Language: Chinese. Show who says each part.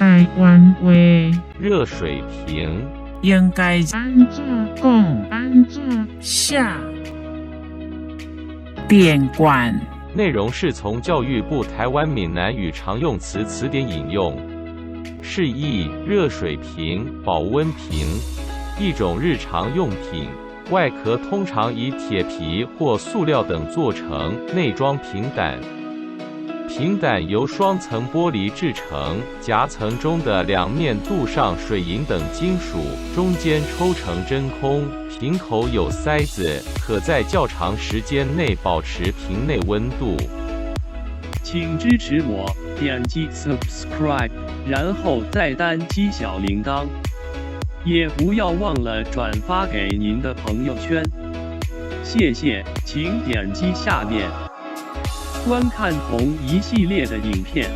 Speaker 1: 台湾话
Speaker 2: 热水瓶
Speaker 1: 应该安怎讲？安怎下？电管
Speaker 2: 内容是从教育部台湾闽南语常用词词典引用，释义热水瓶、保温瓶，一种日常用品，外壳通常以铁皮或塑料等做成，内装平胆。平胆由双层玻璃制成，夹层中的两面镀上水银等金属，中间抽成真空，瓶口有塞子，可在较长时间内保持瓶内温度。
Speaker 3: 请支持我，点击 subscribe， 然后再单击小铃铛，也不要忘了转发给您的朋友圈。谢谢，请点击下面观看同一系列的影片。